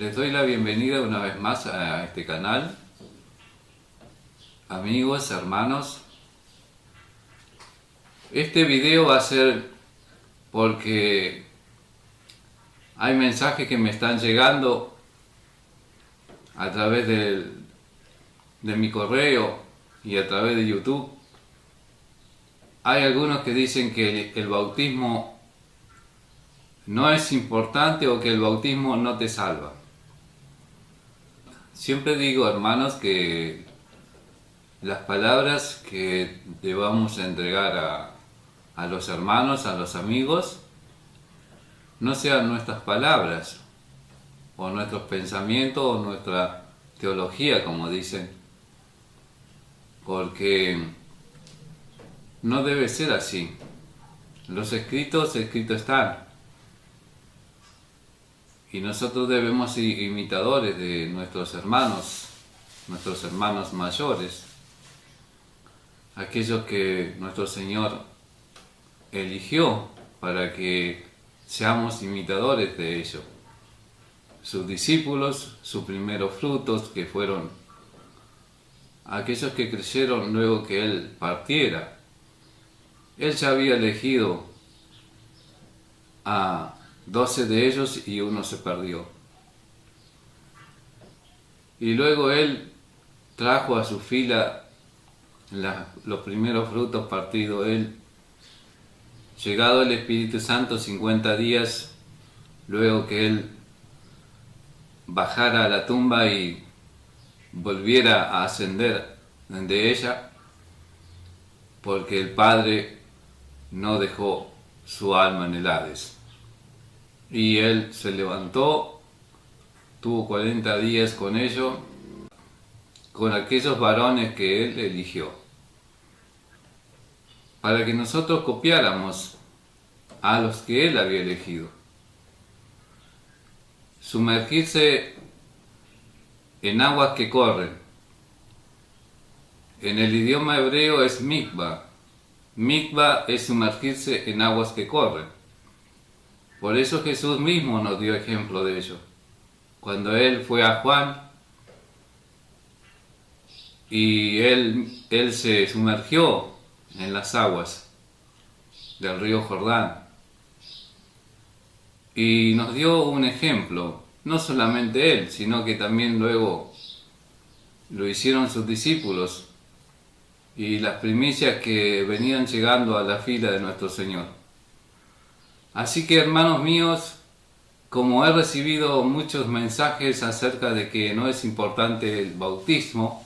Les doy la bienvenida una vez más a este canal. Amigos, hermanos, este video va a ser porque hay mensajes que me están llegando a través de mi correo y a través de YouTube. Hay algunos que dicen que el bautismo no es importante o que el bautismo no te salva. Siempre digo, hermanos, que las palabras que debamos entregar a los hermanos, a los amigos, no sean nuestras palabras, o nuestros pensamientos, o nuestra teología, como dicen, porque no debe ser así. Los escritos están, y nosotros debemos ser imitadores de nuestros hermanos mayores, aquellos que nuestro Señor eligió para que seamos imitadores de ellos, sus discípulos, sus primeros frutos, que fueron aquellos que creyeron luego que Él partiera. Él ya había elegido a 12 de ellos y uno se perdió. Y luego Él trajo a su fila los primeros frutos partidos. Él, llegado el Espíritu Santo, 50 días, luego que Él bajara a la tumba y volviera a ascender de ella, porque el Padre no dejó su alma en el Hades. Y Él se levantó, tuvo 40 días con ellos, con aquellos varones que Él eligió, para que nosotros copiáramos a los que Él había elegido. Sumergirse en aguas que corren. En el idioma hebreo es mikvah. Mikvah es sumergirse en aguas que corren. Por eso Jesús mismo nos dio ejemplo de ello. Cuando Él fue a Juan y él se sumergió en las aguas del río Jordán y nos dio un ejemplo, no solamente Él, sino que también luego lo hicieron sus discípulos y las primicias que venían llegando a la fila de nuestro Señor. Así que, hermanos míos, como he recibido muchos mensajes acerca de que no es importante el bautismo,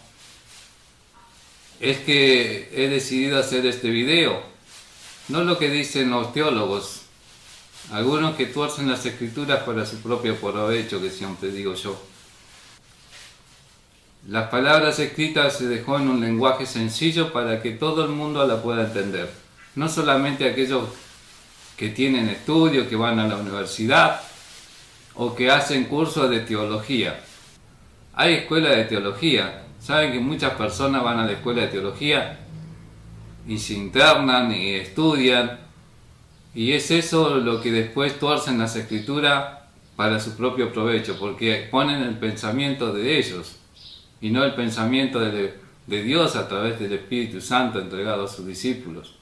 es que he decidido hacer este video. No lo que dicen los teólogos, algunos que tuercen las escrituras para su propio provecho, que siempre digo yo. Las palabras escritas se dejó en un lenguaje sencillo para que todo el mundo la pueda entender. No solamente aquellos que tienen estudio, que van a la universidad o que hacen cursos de teología. Hay escuelas de teología. Saben que muchas personas van a la escuela de teología y se internan y estudian, y es eso lo que después tuercen las escrituras para su propio provecho, porque ponen el pensamiento de ellos y no el pensamiento de Dios a través del Espíritu Santo entregado a sus discípulos.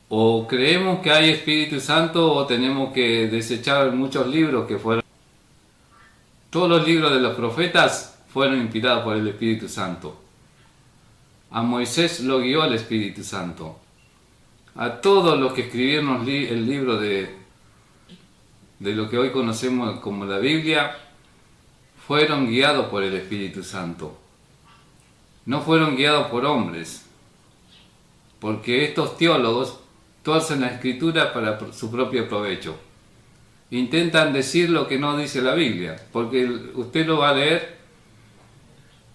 O creemos que hay Espíritu Santo o tenemos que desechar muchos libros que fueron. Todos los libros de los profetas fueron inspirados por el Espíritu Santo. A Moisés lo guió el Espíritu Santo. A todos los que escribieron el libro de lo que hoy conocemos como la Biblia, fueron guiados por el Espíritu Santo. No fueron guiados por hombres, porque estos teólogos tuercen la escritura para su propio provecho. Intentan decir lo que no dice la Biblia, porque usted lo va a leer,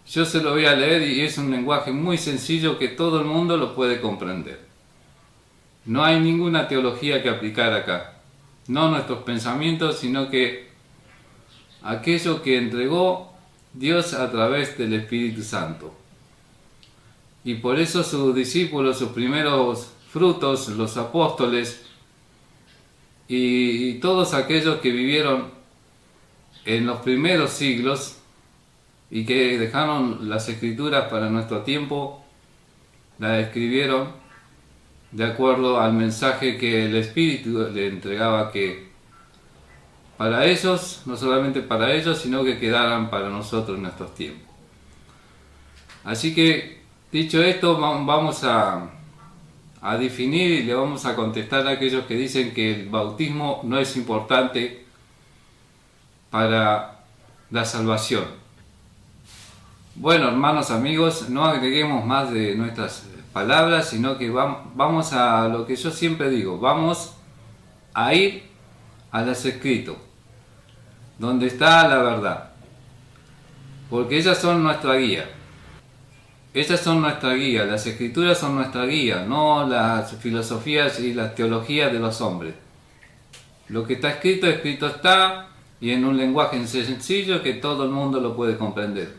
yo se lo voy a leer y es un lenguaje muy sencillo que todo el mundo lo puede comprender. No hay ninguna teología que aplicar acá, no nuestros pensamientos, sino que aquello que entregó Dios a través del Espíritu Santo. Y por eso sus discípulos, sus primeros frutos, los apóstoles, y todos aquellos que vivieron en los primeros siglos y que dejaron las escrituras para nuestro tiempo, las escribieron de acuerdo al mensaje que el Espíritu le entregaba, que para ellos, no solamente para ellos, sino que quedaran para nosotros en nuestros tiempos. Así que, dicho esto, vamos a definir y le vamos a contestar a aquellos que dicen que el bautismo no es importante para la salvación. Bueno, hermanos, amigos, no agreguemos más de nuestras palabras, sino que vamos a lo que yo siempre digo, vamos a ir a las escritos, donde está la verdad, porque ellas son nuestra guía. Ellas son nuestra guía, las escrituras son nuestra guía, no las filosofías y las teologías de los hombres. Lo que está escrito, escrito está, y en un lenguaje sencillo que todo el mundo lo puede comprender.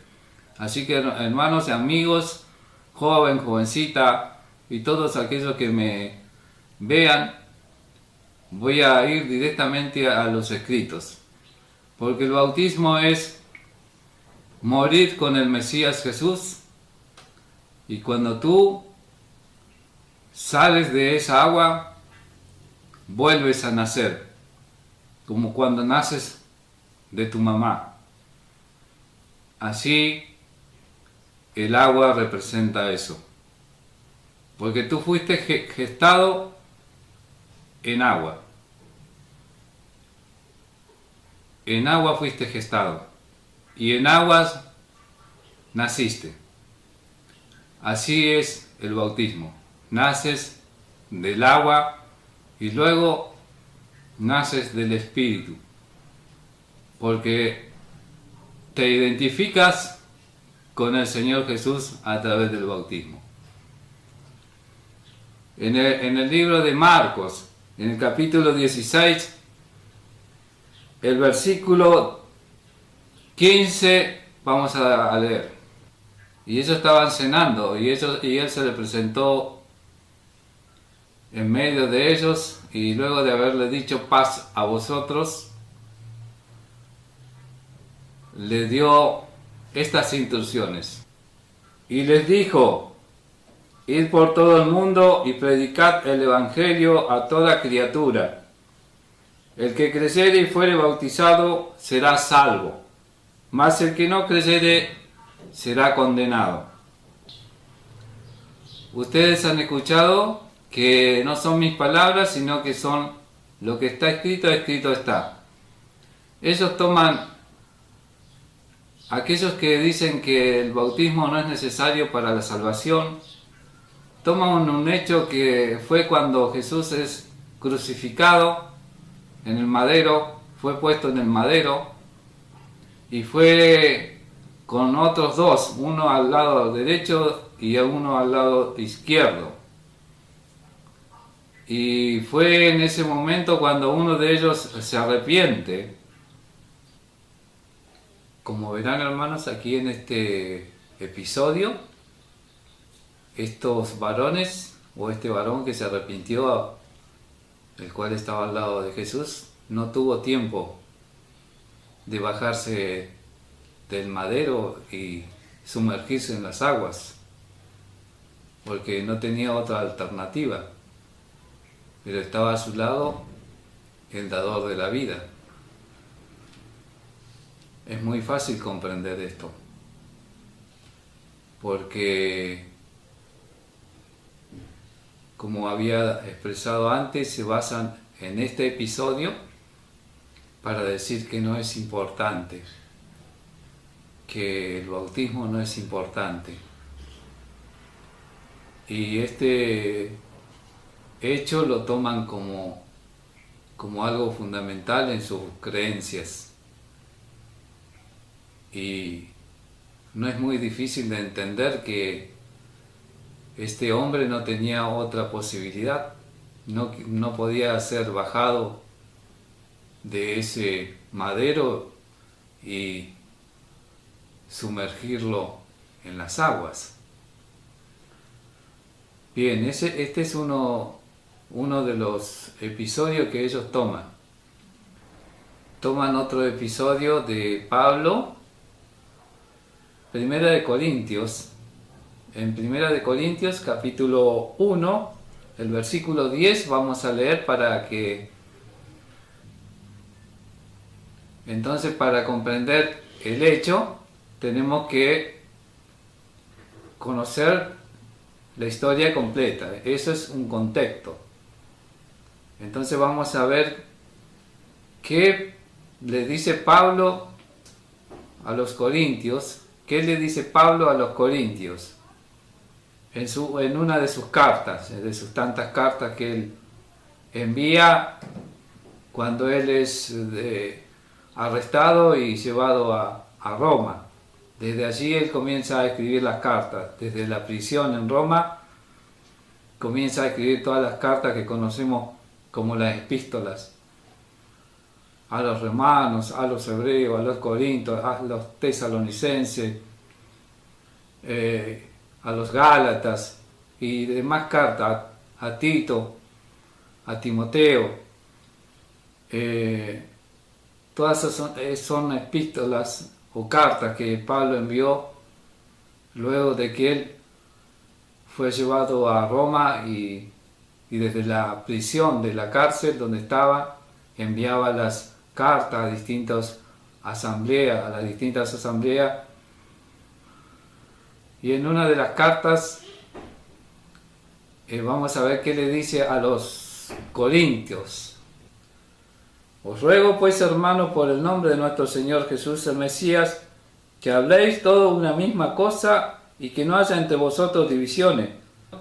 Así que, hermanos y amigos, joven, jovencita, y todos aquellos que me vean, voy a ir directamente a los escritos. Porque el bautismo es morir con el Mesías Jesús, y cuando tú sales de esa agua, vuelves a nacer, como cuando naces de tu mamá. Así el agua representa eso, porque tú fuiste gestado en agua. En agua fuiste gestado y en aguas naciste. Así es el bautismo. Naces del agua y luego naces del Espíritu, porque te identificas con el Señor Jesús a través del bautismo. En el libro de Marcos, en el capítulo 16, el versículo 15, vamos a leer. Y ellos estaban cenando, y él se le presentó en medio de ellos, y luego de haberle dicho paz a vosotros, le dio estas instrucciones. Y les dijo: id por todo el mundo y predicad el evangelio a toda criatura. El que creyere y fuere bautizado será salvo, mas el que no creyere será condenado. Ustedes han escuchado que no son mis palabras, sino que son lo que está escrito, escrito está. Ellos toman, aquellos que dicen que el bautismo no es necesario para la salvación, toman un hecho que fue cuando Jesús es crucificado en el madero, fue puesto en el madero y fue con otros dos, uno al lado derecho y uno al lado izquierdo. Y fue en ese momento cuando uno de ellos se arrepiente. Como verán, hermanos, aquí en este episodio, estos varones, o este varón que se arrepintió, el cual estaba al lado de Jesús, no tuvo tiempo de bajarse del madero y sumergirse en las aguas, porque no tenía otra alternativa, pero estaba a su lado el dador de la vida. Es muy fácil comprender esto, porque, como había expresado antes, se basan en este episodio para decir que no es importante, que el bautismo no es importante. Y este hecho lo toman como algo fundamental en sus creencias. Y no es muy difícil de entender que este hombre no tenía otra posibilidad, no podía ser bajado de ese madero y sumergirlo en las aguas. Bien, este es uno uno de los episodios que ellos toman. Toman otro episodio de Pablo, Primera de Corintios. En Primera de Corintios, capítulo 1, el versículo 10, vamos a leer para que... Entonces, para comprender el hecho, tenemos que conocer la historia completa. Eso es un contexto. Entonces vamos a ver qué le dice Pablo a los corintios. ¿Qué le dice Pablo a los corintios? En una de sus cartas, de sus tantas cartas que él envía cuando él es arrestado y llevado a Roma. Desde allí él comienza a escribir las cartas. Desde la prisión en Roma comienza a escribir todas las cartas que conocemos como las epístolas. A los romanos, a los hebreos, a los corintios, a los tesalonicenses, a los gálatas y demás cartas, a Tito, a Timoteo. Todas esas son epístolas o cartas que Pablo envió luego de que él fue llevado a Roma y desde la prisión de la cárcel donde estaba enviaba las cartas a distintas asambleas, y en una de las cartas vamos a ver qué le dice a los corintios. Os ruego pues, hermanos, por el nombre de nuestro Señor Jesús el Mesías, que habléis todo una misma cosa y que no haya entre vosotros divisiones,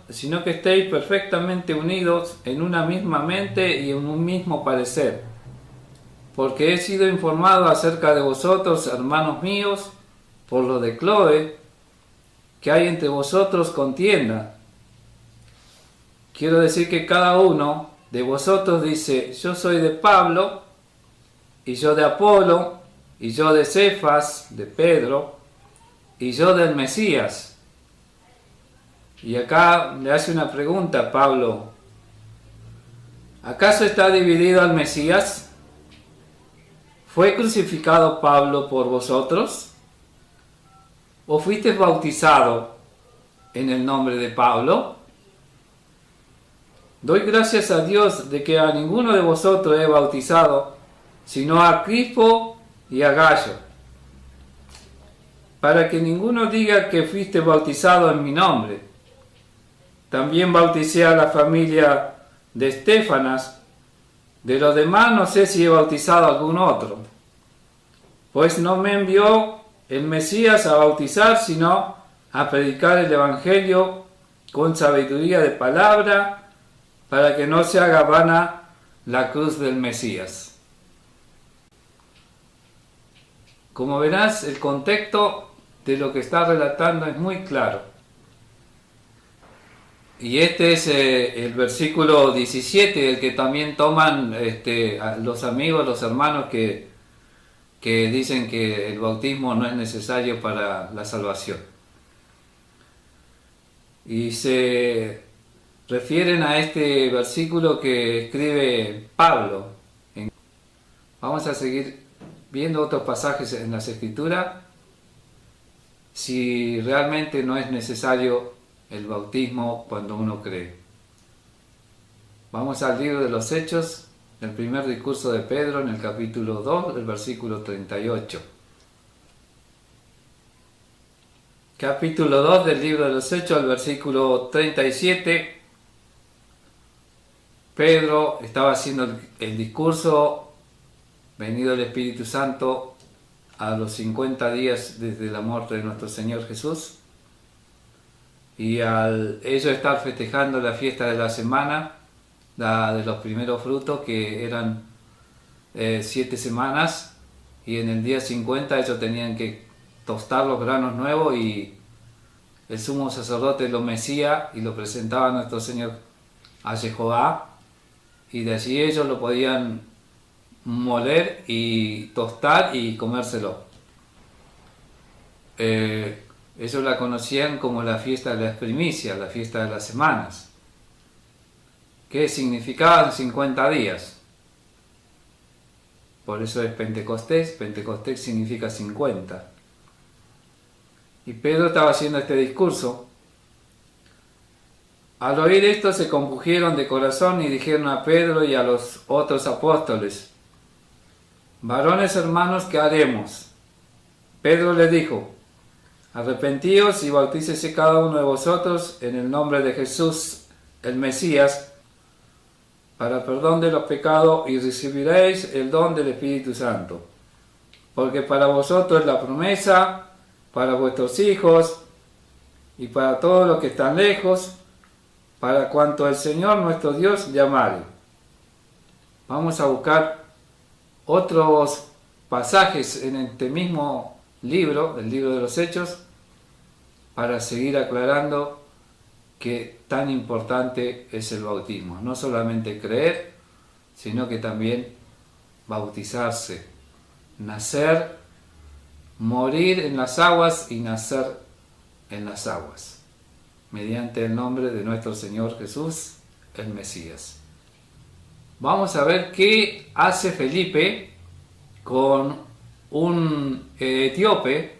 sino que estéis perfectamente unidos en una misma mente y en un mismo parecer. Porque he sido informado acerca de vosotros, hermanos míos, por lo de Cloe, que hay entre vosotros contienda. Quiero decir que cada uno de vosotros dice, yo soy de Pablo, y yo de Apolo, y yo de Cefas, de Pedro, y yo del Mesías. Y acá le hace una pregunta a Pablo. ¿Acaso está dividido el Mesías? ¿Fue crucificado Pablo por vosotros? ¿O fuisteis bautizado en el nombre de Pablo? Doy gracias a Dios de que a ninguno de vosotros he bautizado, sino a Crispo y a Gallo, para que ninguno diga que fuiste bautizado en mi nombre. También bauticé a la familia de Estéfanas. De los demás no sé si he bautizado a algún otro, pues no me envió el Mesías a bautizar, sino a predicar el Evangelio con sabiduría de palabra, para que no se haga vana la cruz del Mesías. Como verás, el contexto de lo que está relatando es muy claro. Y este es el versículo 17, el que también toman los amigos, los hermanos que dicen que el bautismo no es necesario para la salvación. Y se refieren a este versículo que escribe Pablo. Vamos a seguir viendo otros pasajes en las Escrituras, si realmente no es necesario el bautismo cuando uno cree. Vamos al libro de los Hechos, el primer discurso de Pedro en el capítulo 2, del versículo 38. Capítulo 2 del libro de los Hechos, el versículo 37. Pedro estaba haciendo el discurso, venido el Espíritu Santo a los 50 días desde la muerte de nuestro Señor Jesús, y al ellos estar festejando la fiesta de la semana, la de los primeros frutos, que eran 7 semanas, y en el día 50 ellos tenían que tostar los granos nuevos, y el sumo sacerdote lo mecía y lo presentaba a nuestro Señor a Jehová, y de allí ellos lo podían moler y tostar y comérselo. Ellos la conocían como la fiesta de las primicias, la fiesta de las semanas. que significaban 50 días. Por eso es Pentecostés. Pentecostés significa 50. Y Pedro estaba haciendo este discurso. Al oír esto se compungieron de corazón y dijeron a Pedro y a los otros apóstoles: varones hermanos, ¿qué haremos? Pedro les dijo: arrepentíos y bautícese cada uno de vosotros en el nombre de Jesús, el Mesías, para perdón de los pecados, y recibiréis el don del Espíritu Santo. Porque para vosotros es la promesa, para vuestros hijos y para todos los que están lejos, para cuanto el Señor nuestro Dios llamare. Vamos a buscar otros pasajes en este mismo libro, el libro de los Hechos, para seguir aclarando que tan importante es el bautismo. No solamente creer, sino que también bautizarse, nacer, morir en las aguas y nacer en las aguas, mediante el nombre de nuestro Señor Jesús, el Mesías. Vamos a ver qué hace Felipe con un etíope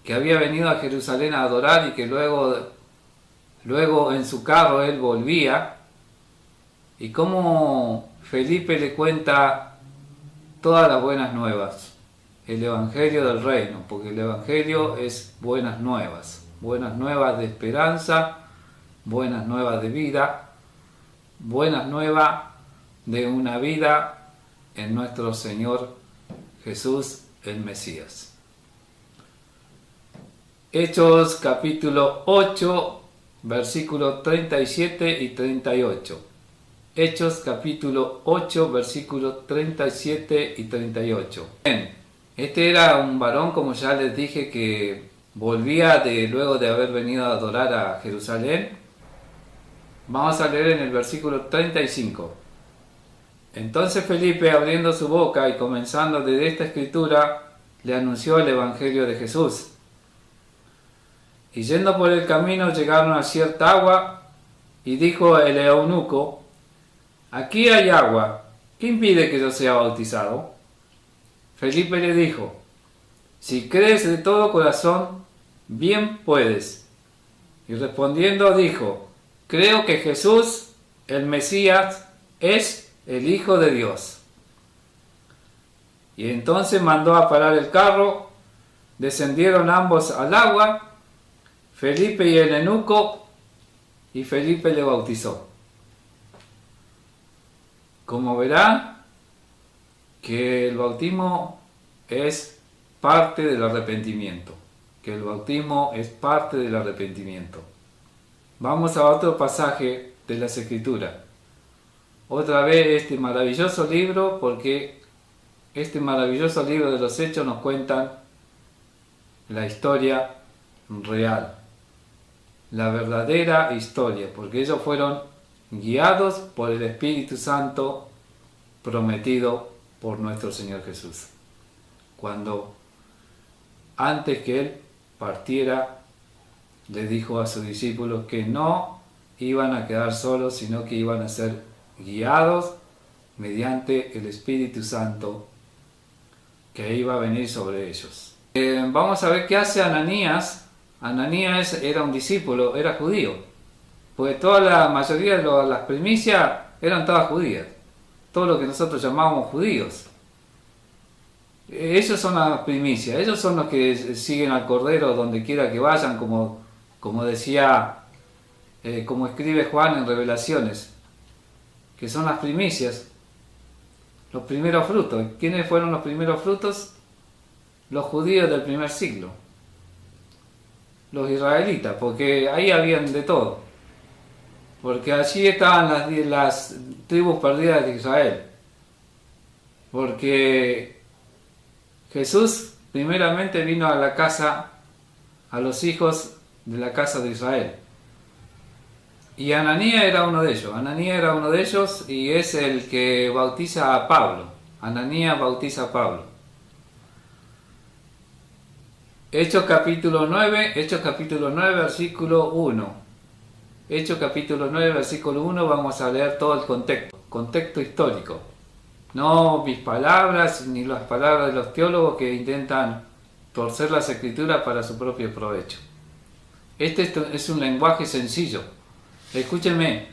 que había venido a Jerusalén a adorar y que luego en su carro él volvía, y cómo Felipe le cuenta todas las buenas nuevas, el Evangelio del Reino, porque el Evangelio es buenas nuevas de esperanza, buenas nuevas de vida, buenas nuevas de una vida en nuestro Señor Jesús el Mesías. Hechos capítulo 8, versículos 37 y 38. Hechos capítulo 8, versículos 37 y 38. Bien, este era un varón, como ya les dije, que volvía luego de haber venido a adorar a Jerusalén. Vamos a leer en el versículo 35. Entonces Felipe, abriendo su boca y comenzando desde esta escritura, le anunció el Evangelio de Jesús. Y yendo por el camino llegaron a cierta agua, y dijo el eunuco: aquí hay agua, ¿qué impide que yo sea bautizado? Felipe le dijo: si crees de todo corazón, bien puedes. Y respondiendo dijo: creo que Jesús, el Mesías, es el Hijo de Dios. Y entonces mandó a parar el carro, descendieron ambos al agua, Felipe y el eunuco, y Felipe le bautizó. Como verán, que el bautismo es parte del arrepentimiento. Que el bautismo es parte del arrepentimiento. Vamos a otro pasaje de las Escrituras. Otra vez este maravilloso libro, porque este maravilloso libro de los Hechos nos cuentan la historia real, la verdadera historia, porque ellos fueron guiados por el Espíritu Santo prometido por nuestro Señor Jesús. Cuando antes que Él partiera, le dijo a sus discípulos que no iban a quedar solos, sino que iban a ser guiados mediante el Espíritu Santo que iba a venir sobre ellos. Vamos a ver qué hace Ananías. Ananías era un discípulo, era judío, porque toda la mayoría de las primicias eran todas judías, todo lo que nosotros llamamos judíos. Ellos son las primicias, ellos son los que siguen al Cordero donde quiera que vayan, como decía, como escribe Juan en Revelaciones, que son las primicias, los primeros frutos. ¿Quiénes fueron los primeros frutos? Los judíos del primer siglo, los israelitas, porque ahí habían de todo, porque allí estaban las tribus perdidas de Israel, porque Jesús primeramente vino a la casa, a los hijos de la casa de Israel. Y Ananías era uno de ellos. Ananías era uno de ellos y es el que bautiza a Pablo. Ananías bautiza a Pablo. Hechos capítulo 9, versículo 1. Hechos capítulo 9, versículo 1, vamos a leer todo el contexto histórico. No mis palabras ni las palabras de los teólogos que intentan torcer las escrituras para su propio provecho. Este es un lenguaje sencillo. Escúchenme,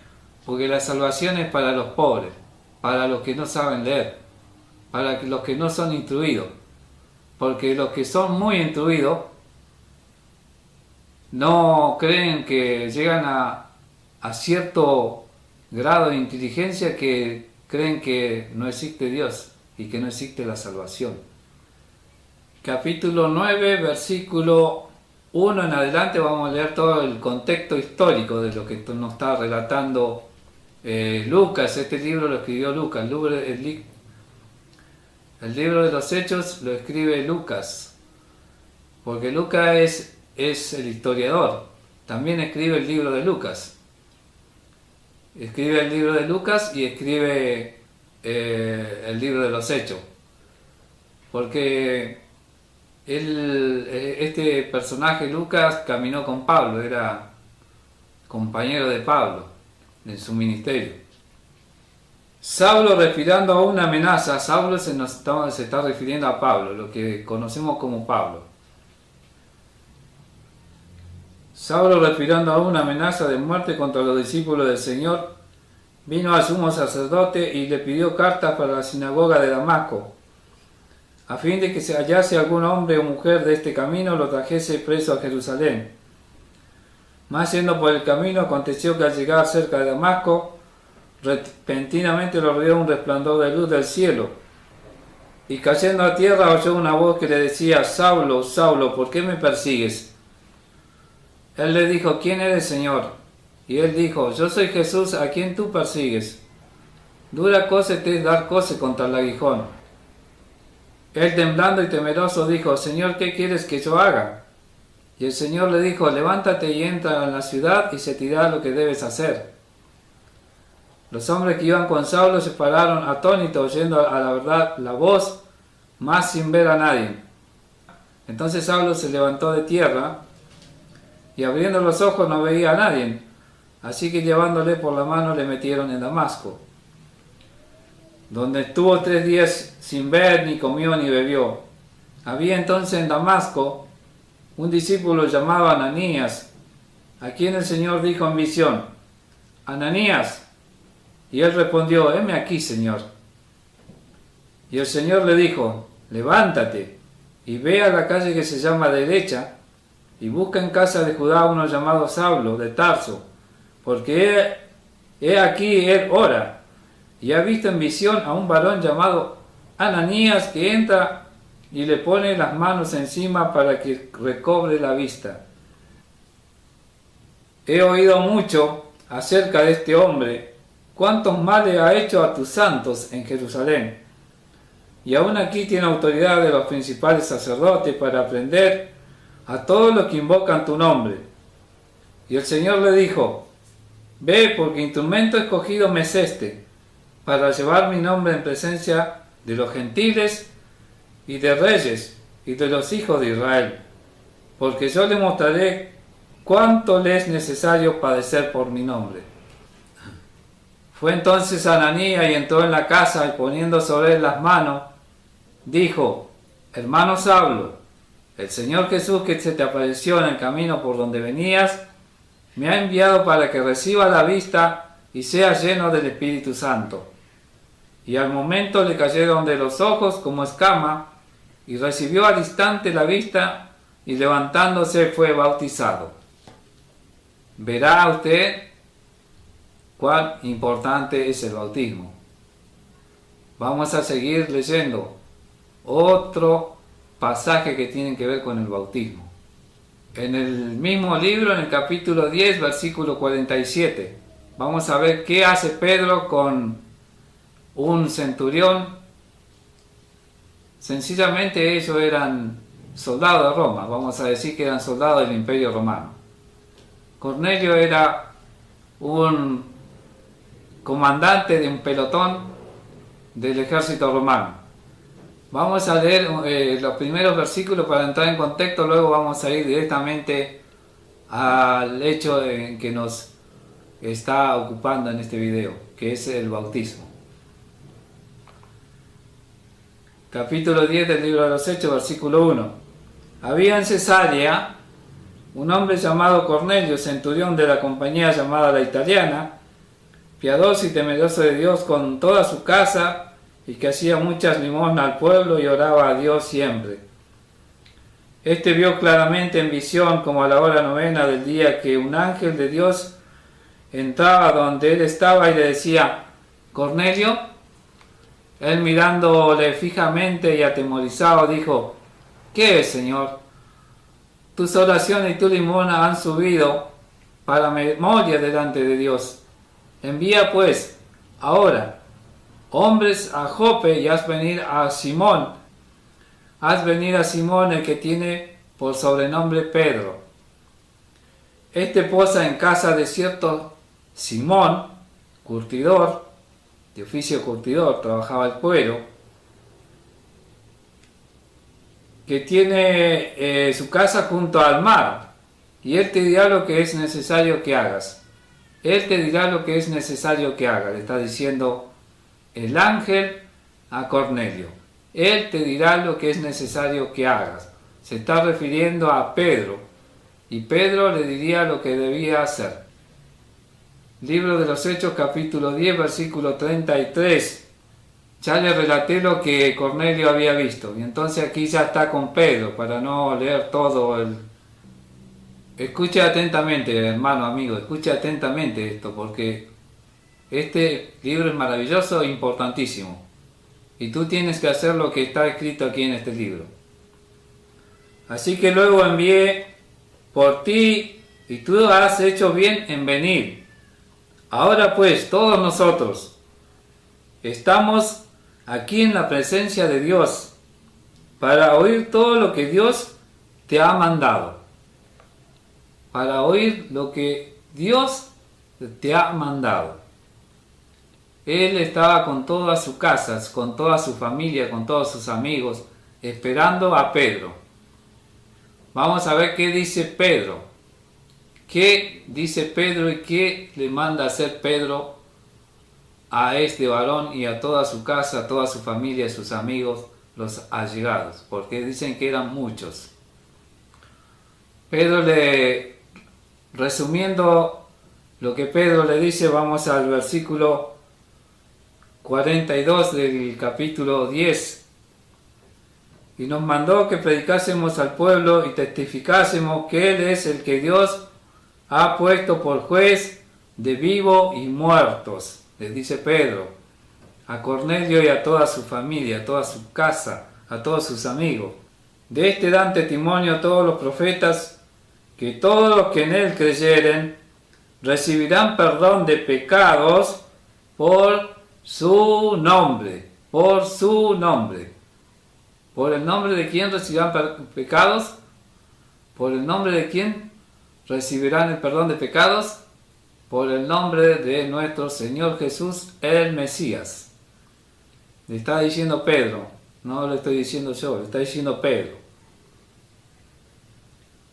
porque la salvación es para los pobres, para los que no saben leer, para los que no son instruidos. Porque los que son muy instruidos no creen que llegan a cierto grado de inteligencia que creen que no existe Dios y que no existe la salvación. Capítulo 9, versículo 1 en adelante vamos a leer todo el contexto histórico de lo que nos está relatando Lucas. Este libro lo escribió Lucas. El libro de los Hechos lo escribe Lucas, porque Lucas es el historiador. También escribe el libro de Lucas. Escribe el libro de Lucas y escribe el libro de los Hechos. Porque este personaje Lucas caminó con Pablo, era compañero de Pablo en su ministerio. Saulo respirando a una amenaza. Saulo se está refiriendo a Pablo, lo que conocemos como Pablo. Saulo, respirando aún una amenaza de muerte contra los discípulos del Señor, vino al sumo sacerdote y le pidió cartas para la sinagoga de Damasco, a fin de que se hallase algún hombre o mujer de este camino, lo trajese preso a Jerusalén. Mas yendo por el camino, aconteció que al llegar cerca de Damasco, repentinamente lo rodeó un resplandor de luz del cielo, y cayendo a tierra oyó una voz que le decía: Saulo, Saulo, ¿por qué me persigues? Él le dijo: ¿Quién eres, Señor? Y él dijo: Yo soy Jesús, a quien tú persigues. Dura cosa te es dar coce contra el aguijón. Él, temblando y temeroso, dijo: Señor, ¿qué quieres que yo haga? Y el Señor le dijo: Levántate y entra en la ciudad, y se te dirá lo que debes hacer. Los hombres que iban con Saulo se pararon atónitos, oyendo a la verdad la voz, mas sin ver a nadie. Entonces Saulo se levantó de tierra, y abriendo los ojos no veía a nadie. Así que llevándole por la mano le metieron en Damasco, donde estuvo 3 días sin ver, ni comió ni bebió. Había entonces en Damasco un discípulo llamado Ananías, a quien el Señor dijo en visión: Ananías. Y él respondió: heme aquí, Señor. Y el Señor le dijo: levántate y ve a la calle que se llama Derecha, y busca en casa de Judá uno llamado Saulo de Tarso, porque he aquí él ora, y ha visto en visión a un varón llamado Ananías, que entra y le pone las manos encima para que recobre la vista. He oído mucho acerca de este hombre, cuántos males ha hecho a tus santos en Jerusalén, y aún aquí tiene autoridad de los principales sacerdotes para aprender a todos los que invocan tu nombre. Y el Señor le dijo: ve, porque instrumento escogido me es este, para llevar mi nombre en presencia de los gentiles y de reyes y de los hijos de Israel, porque yo le mostraré cuánto le es necesario padecer por mi nombre. Fue entonces Ananías y entró en la casa, y poniendo sobre él las manos, dijo: hermano Saulo, el Señor Jesús, que se te apareció en el camino por donde venías, me ha enviado para que reciba la vista y sea lleno del Espíritu Santo. Y al momento le cayeron de los ojos como escama, y recibió al instante la vista, y levantándose fue bautizado. Verá usted cuán importante es el bautismo. Vamos a seguir leyendo otro pasaje que tiene que ver con el bautismo. En el mismo libro, en el capítulo 10, versículo 47, vamos a ver qué hace Pedro con un centurión. Sencillamente ellos eran soldados de Roma, vamos a decir que eran soldados del Imperio Romano. Cornelio era un comandante de un pelotón del ejército romano. Vamos a leer los primeros versículos para entrar en contexto, luego vamos a ir directamente al hecho en que nos está ocupando en este video, que es el bautismo. Capítulo 10 del libro de los Hechos, versículo 1. Había en Cesarea un hombre llamado Cornelio, centurión de la compañía llamada La Italiana, piadoso y temeroso de Dios con toda su casa, y que hacía muchas limosnas al pueblo y oraba a Dios siempre. Este vio claramente en visión, como a la hora novena del día, que un ángel de Dios entraba donde él estaba y le decía: Cornelio. Él, mirándole fijamente y atemorizado, dijo: ¿Qué es, Señor? Tus oraciones y tu limosna han subido para memoria delante de Dios. Envía pues ahora hombres a Jope y haz venir a Simón. Haz venir a Simón, el que tiene por sobrenombre Pedro. Este posa en casa de cierto Simón, curtidor, de oficio curtidor, trabajaba el cuero, que tiene su casa junto al mar, y él te dirá lo que es necesario que hagas. Él te dirá lo que es necesario que hagas, le está diciendo el ángel a Cornelio. Él te dirá lo que es necesario que hagas. Se está refiriendo a Pedro, y Pedro le diría lo que debía hacer. Libro de los Hechos, capítulo 10, versículo 33. Ya le relaté lo que Cornelio había visto, y entonces aquí ya está con Pedro, para no leer todo el... Escuche atentamente, hermano, amigo, escuche atentamente esto, porque este libro es maravilloso e importantísimo, y tú tienes que hacer lo que está escrito aquí en este libro. Así que luego envié por ti, y tú has hecho bien en venir. Ahora pues, todos nosotros estamos aquí en la presencia de Dios para oír todo lo que Dios te ha mandado. Para oír lo que Dios te ha mandado. Él estaba con todas sus casas, con toda su familia, con todos sus amigos, esperando a Pedro. Vamos a ver qué dice Pedro. ¿Qué dice Pedro y qué le manda hacer Pedro a este varón y a toda su casa, a toda su familia, a sus amigos, los allegados? Porque dicen que eran muchos. Pedro resumiendo lo que Pedro le dice, vamos al versículo 42 del capítulo 10. Y nos mandó que predicásemos al pueblo y testificásemos que Él es el que Dios ha puesto por juez de vivos y muertos, les dice Pedro, a Cornelio y a toda su familia, a toda su casa, a todos sus amigos. De este dan testimonio todos los profetas, que todos los que en él creyeren recibirán perdón de pecados por su nombre, por su nombre. ¿Por el nombre de quién recibirán pecados? ¿Por el nombre de quién recibirán el perdón de pecados? Por el nombre de nuestro Señor Jesús, el Mesías. Le está diciendo Pedro, no lo estoy diciendo yo, le está diciendo Pedro.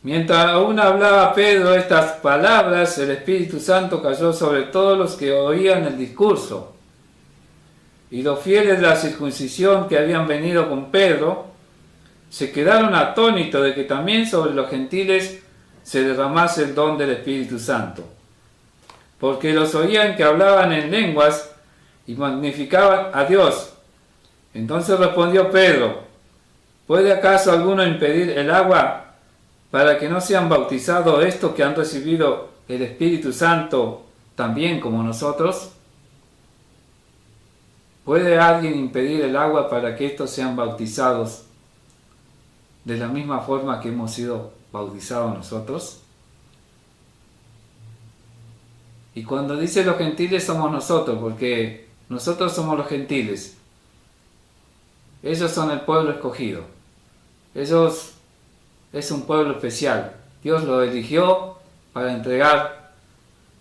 Mientras aún hablaba Pedro estas palabras, el Espíritu Santo cayó sobre todos los que oían el discurso. Y los fieles de la circuncisión que habían venido con Pedro se quedaron atónitos de que también sobre los gentiles se derramase el don del Espíritu Santo, porque los oían que hablaban en lenguas y magnificaban a Dios. Entonces respondió Pedro: ¿puede acaso alguno impedir el agua para que no sean bautizados estos que han recibido el Espíritu Santo también como nosotros? ¿Puede alguien impedir el agua para que estos sean bautizados de la misma forma que hemos sido bautizados nosotros? Y cuando dice los gentiles somos nosotros, porque nosotros somos los gentiles. Ellos son el pueblo escogido. Ellos es un pueblo especial. Dios lo eligió para entregar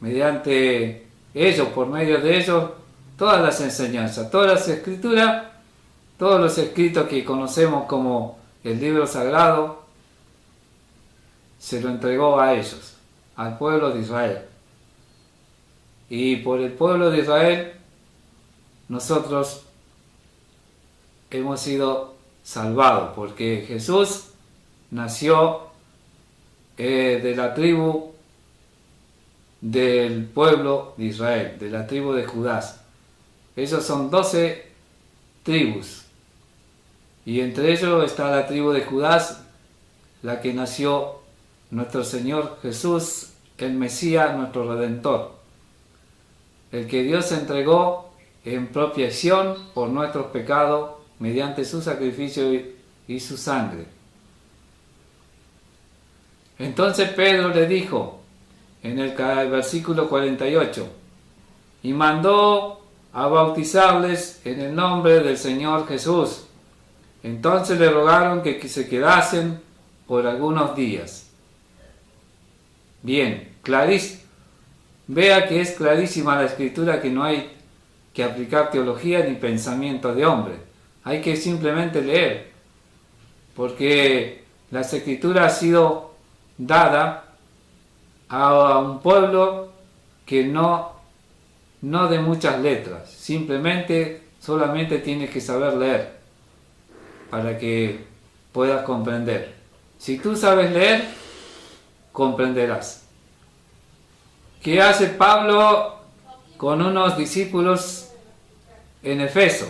mediante ellos, por medio de ellos, todas las enseñanzas, todas las escrituras, todos los escritos que conocemos como el libro sagrado, se lo entregó a ellos, al pueblo de Israel. Y por el pueblo de Israel nosotros hemos sido salvados, porque Jesús nació de la tribu del pueblo de Israel, de la tribu de Judá. Esos son 12 tribus, y entre ellos está la tribu de Judá, la que nació nuestro Señor Jesús, el Mesías, nuestro Redentor, el que Dios entregó en propiciación por nuestros pecados mediante su sacrificio y su sangre. Entonces Pedro le dijo en el versículo 48, y mandó a bautizarles en el nombre del Señor Jesús. Entonces le rogaron que se quedasen por algunos días. Bien, vea que es clarísima la escritura, que no hay que aplicar teología ni pensamiento de hombre. Hay que simplemente leer, porque las escrituras ha sido dada a un pueblo que no de muchas letras, solamente tienes que saber leer para que puedas comprender. Si tú sabes leer, comprenderás. ¿Qué hace Pablo con unos discípulos en Efeso?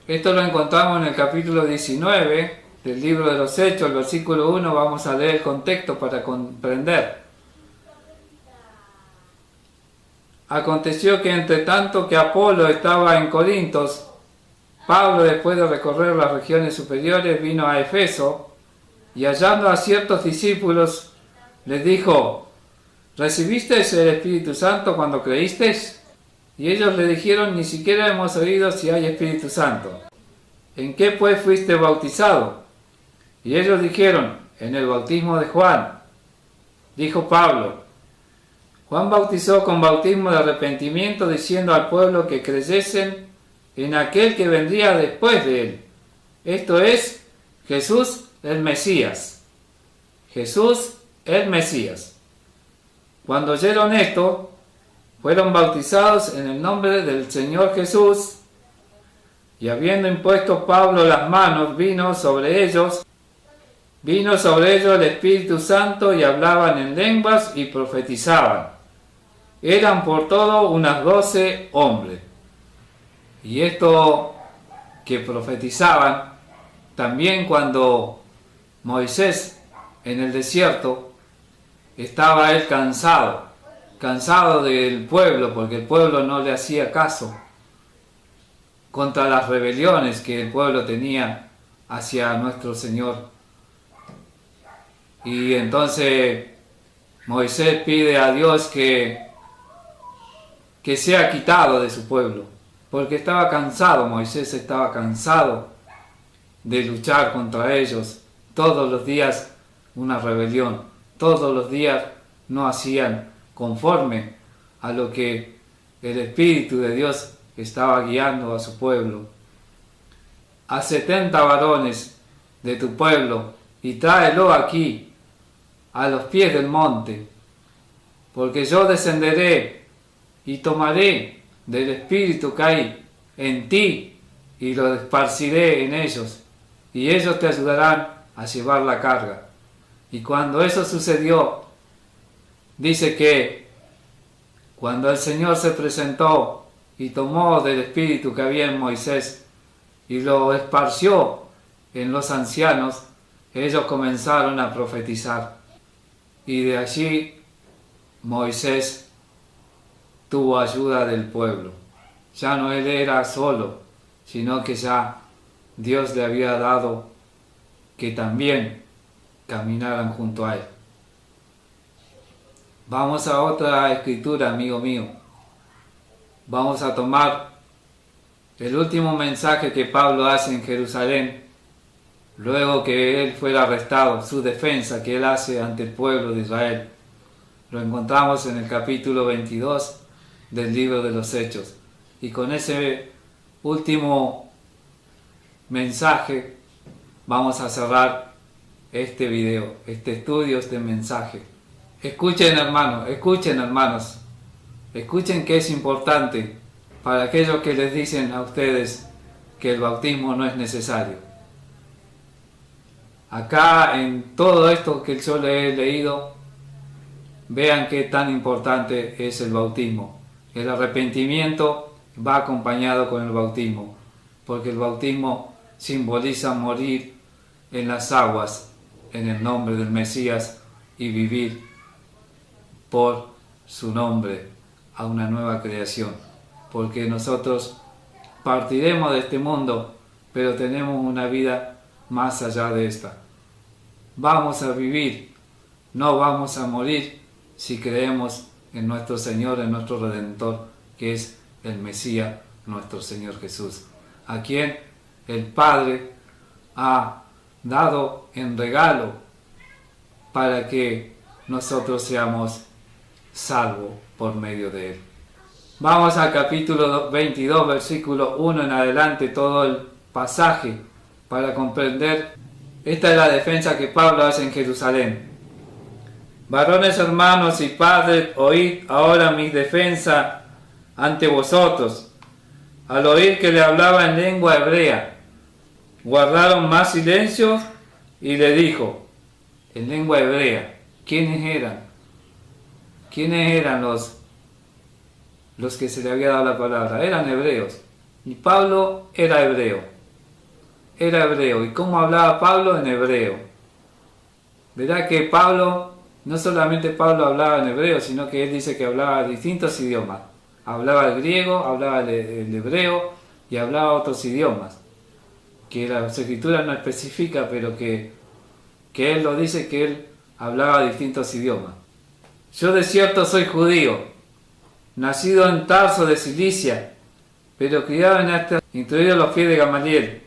Esto lo encontramos en el capítulo 19 del libro de los Hechos, el versículo 1. Vamos a leer el contexto para comprender. Aconteció que entre tanto que Apolo estaba en Corintos, Pablo, después de recorrer las regiones superiores, vino a Efeso, y hallando a ciertos discípulos, les dijo: ¿recibisteis el Espíritu Santo cuando creísteis? Y ellos le dijeron: ni siquiera hemos oído si hay Espíritu Santo. ¿En qué pues fuiste bautizado? Y ellos dijeron: en el bautismo de Juan. Dijo Pablo: Juan bautizó con bautismo de arrepentimiento, diciendo al pueblo que creyesen en aquel que vendría después de él, esto es, Jesús el Mesías. Jesús el Mesías. Cuando oyeron esto, fueron bautizados en el nombre del Señor Jesús, y habiendo impuesto Pablo las manos, vino sobre ellos el Espíritu Santo, y hablaban en lenguas y profetizaban. Eran por todo unas 12 hombres. Y esto que profetizaban, también cuando Moisés en el desierto estaba él cansado del pueblo, porque el pueblo no le hacía caso contra las rebeliones que el pueblo tenía hacia nuestro Señor. Y entonces Moisés pide a Dios que sea quitado de su pueblo, porque estaba cansado. Moisés estaba cansado de luchar contra ellos. Todos los días una rebelión, todos los días no hacían conforme a lo que el Espíritu de Dios estaba guiando a su pueblo. A 70 varones de tu pueblo y tráelo aquí a los pies del monte, porque yo descenderé y tomaré del Espíritu que hay en ti y lo esparciré en ellos, y ellos te ayudarán a llevar la carga. Y cuando eso sucedió, dice que cuando el Señor se presentó y tomó del Espíritu que había en Moisés y lo esparció en los ancianos, ellos comenzaron a profetizar. Y de allí Moisés tuvo ayuda del pueblo. Ya no él era solo, sino que ya Dios le había dado que también caminaran junto a él. Vamos a otra escritura, amigo mío. Vamos a tomar el último mensaje que Pablo hace en Jerusalén, luego que él fuera arrestado, su defensa que él hace ante el pueblo de Israel. Lo encontramos en el capítulo 22 del libro de los Hechos. Y con ese último mensaje vamos a cerrar este video, este estudio, este mensaje. Escuchen hermanos, Escuchen que es importante para aquellos que les dicen a ustedes que el bautismo no es necesario. Acá en todo esto que yo le he leído, vean qué tan importante es el bautismo. El arrepentimiento va acompañado con el bautismo, porque el bautismo simboliza morir en las aguas en el nombre del Mesías y vivir por su nombre a una nueva creación, porque nosotros partiremos de este mundo, pero tenemos una vida más allá de esta. Vamos a vivir, no vamos a morir si creemos en nuestro Señor, en nuestro Redentor, que es el Mesías, nuestro Señor Jesús, a quien el Padre ha dado en regalo para que nosotros seamos salvos por medio de Él. Vamos al capítulo 22, versículo 1 en adelante, todo el pasaje para comprender. Esta es la defensa que Pablo hace en Jerusalén. Varones, hermanos y padres, oíd ahora mi defensa ante vosotros. Al oír que le hablaba en lengua hebrea, guardaron más silencio y le dijo, en lengua hebrea, ¿quiénes eran? ¿Quiénes eran los que se le había dado la palabra? Eran hebreos. Y Pablo era hebreo. Era hebreo. ¿Y cómo hablaba Pablo? En hebreo. Verá que Pablo, no solamente Pablo hablaba en hebreo, sino que él dice que hablaba distintos idiomas. Hablaba el griego, hablaba el hebreo y hablaba otros idiomas. Que la escritura no especifica, pero que él lo dice, que él hablaba distintos idiomas. Yo de cierto soy judío, nacido en Tarso de Cilicia, pero criado en esta, instruido a los pies de Gamaliel,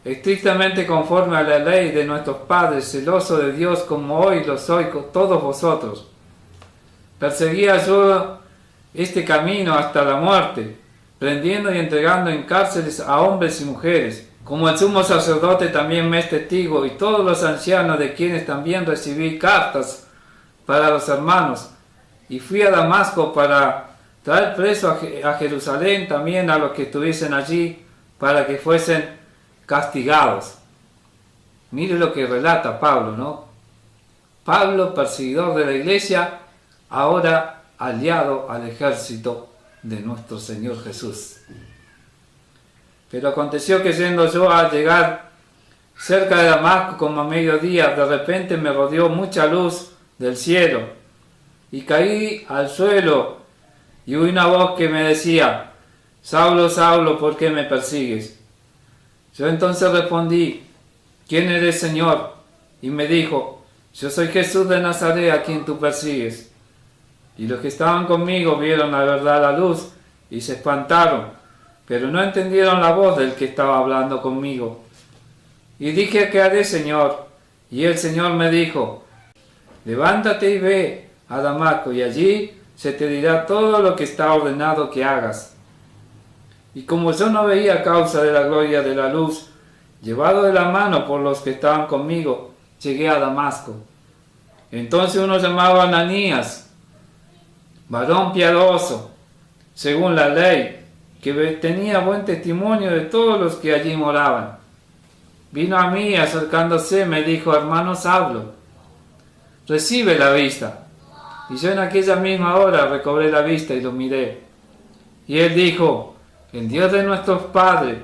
estrictamente conforme a la ley de nuestros padres, celoso de Dios como hoy lo soy con todos vosotros. Perseguía yo este camino hasta la muerte, prendiendo y entregando en cárceles a hombres y mujeres, como el sumo sacerdote también me es testigo, y todos los ancianos de quienes también recibí cartas para los hermanos, y fui a Damasco para traer preso a Jerusalén también a los que estuviesen allí, para que fuesen castigados. Mire lo que relata Pablo, ¿no? Pablo, perseguidor de la iglesia, ahora aliado al ejército de nuestro Señor Jesús. Pero aconteció que yendo yo a llegar cerca de Damasco como a mediodía, de repente me rodeó mucha luz del cielo, y caí al suelo, y oí una voz que me decía, Saulo, Saulo, ¿por qué me persigues? Yo entonces respondí, ¿quién eres, Señor? Y me dijo, yo soy Jesús de Nazaret, a quien tú persigues. Y los que estaban conmigo vieron la verdad la luz, y se espantaron, pero no entendieron la voz del que estaba hablando conmigo. Y dije, ¿qué haré, Señor? Y el Señor me dijo, levántate y ve a Damasco, y allí se te dirá todo lo que está ordenado que hagas. Y como yo no veía a causa de la gloria de la luz, llevado de la mano por los que estaban conmigo, llegué a Damasco. Entonces uno llamado Ananías, varón piadoso, según la ley, que tenía buen testimonio de todos los que allí moraban, vino a mí, acercándose, me dijo, hermano Saulo, recibe la vista. Y yo en aquella misma hora recobré la vista y lo miré. Y él dijo, el Dios de nuestros padres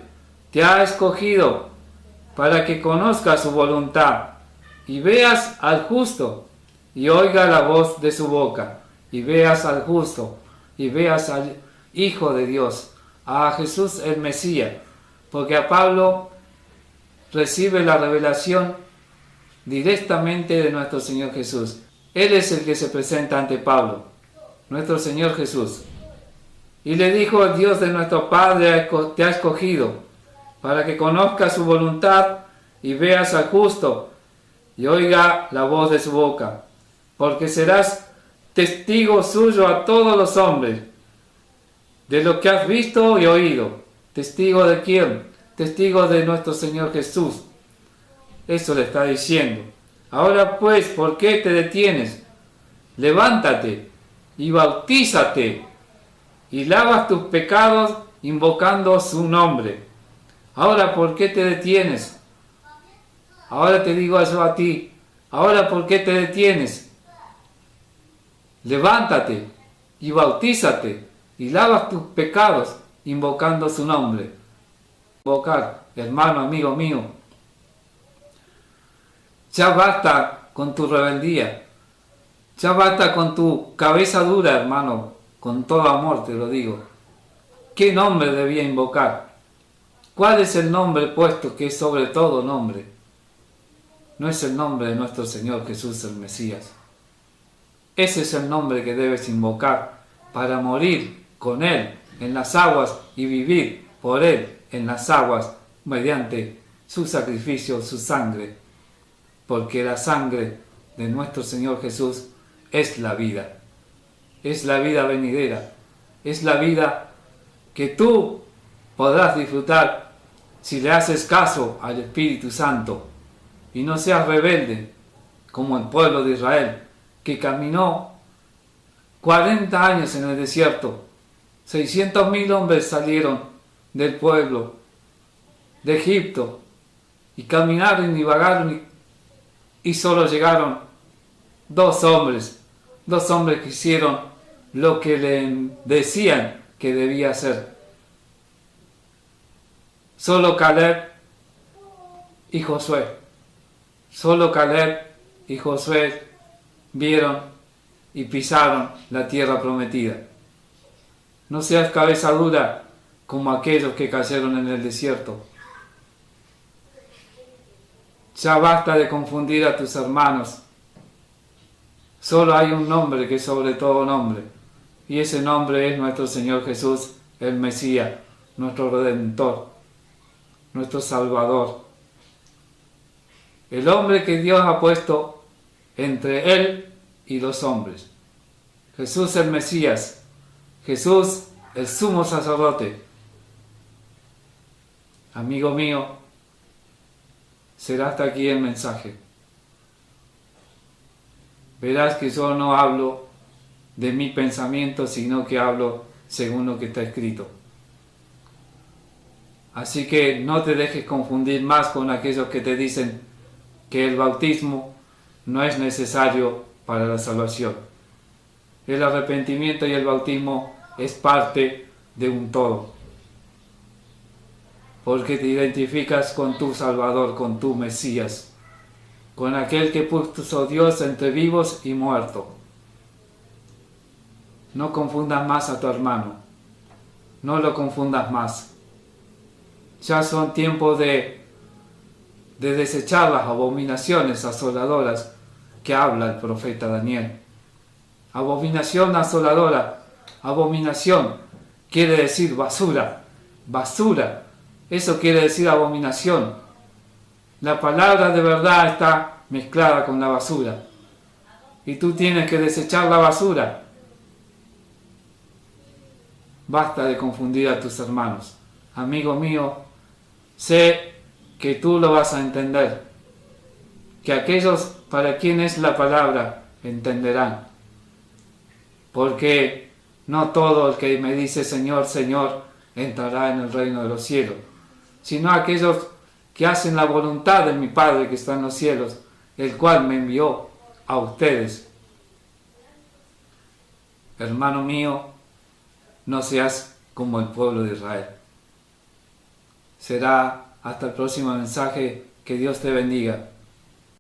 te ha escogido para que conozcas su voluntad y veas al justo y oiga la voz de su boca, y veas al justo y veas al Hijo de Dios, a Jesús el Mesías, porque a Pablo recibe la revelación directamente de nuestro Señor Jesús. Él es el que se presenta ante Pablo, nuestro Señor Jesús. Y le dijo, el Dios de nuestro Padre te ha escogido para que conozcas su voluntad y veas al justo y oiga la voz de su boca, porque serás testigo suyo a todos los hombres de lo que has visto y oído. ¿Testigo de quién? Testigo de nuestro Señor Jesús. Eso le está diciendo. Ahora pues, ¿por qué te detienes? Levántate y bautízate y lavas tus pecados invocando su nombre. Ahora, ¿por qué te detienes? Ahora te digo eso a ti. Ahora, ¿por qué te detienes? Levántate y bautízate y lavas tus pecados invocando su nombre. Invocar, hermano, amigo mío. Ya basta con tu rebeldía. Ya basta con tu cabeza dura, hermano. Con todo amor te lo digo. ¿Qué nombre debía invocar? ¿Cuál es el nombre puesto que es sobre todo nombre? No es el nombre de nuestro Señor Jesús el Mesías. Ese es el nombre que debes invocar para morir con Él en las aguas y vivir por Él en las aguas mediante su sacrificio, su sangre. Porque la sangre de nuestro Señor Jesús es la vida. Es la vida venidera. Es la vida que tú podrás disfrutar si le haces caso al Espíritu Santo y no seas rebelde como el pueblo de Israel, que caminó 40 años en el desierto. 600.000 hombres salieron del pueblo de Egipto y caminaron y vagaron y solo llegaron dos hombres que hicieron lo que le decían que debía hacer. Solo Caleb y Josué. Solo Caleb y Josué vieron y pisaron la tierra prometida. No seas cabeza dura como aquellos que cayeron en el desierto. Ya basta de confundir a tus hermanos. Solo hay un nombre que es sobre todo nombre, y ese nombre es nuestro Señor Jesús, el Mesías, nuestro Redentor, nuestro Salvador. El hombre que Dios ha puesto entre Él y los hombres. Jesús el Mesías, Jesús el sumo sacerdote. Amigo mío, será hasta aquí el mensaje. Verás que yo no hablo de mi pensamiento, sino que hablo según lo que está escrito. Así que no te dejes confundir más con aquellos que te dicen que el bautismo no es necesario para la salvación. El arrepentimiento y el bautismo es parte de un todo. Porque te identificas con tu Salvador, con tu Mesías, con aquel que puso Dios entre vivos y muertos. No confundas más a tu hermano. No lo confundas más. Ya son tiempos de desechar las abominaciones asoladoras que habla el profeta Daniel. Abominación asoladora. Abominación quiere decir basura. Basura. Eso quiere decir abominación. La palabra de verdad está mezclada con la basura. Y tú tienes que desechar la basura. Basta de confundir a tus hermanos. Amigo mío, sé que tú lo vas a entender. Que aquellos para quienes la palabra entenderán. Porque no todo el que me dice Señor, Señor, entrará en el reino de los cielos, sino aquellos que hacen la voluntad de mi Padre que está en los cielos, el cual me envió a ustedes. Hermano mío, no seas como el pueblo de Israel. Será hasta el próximo mensaje. Que Dios te bendiga.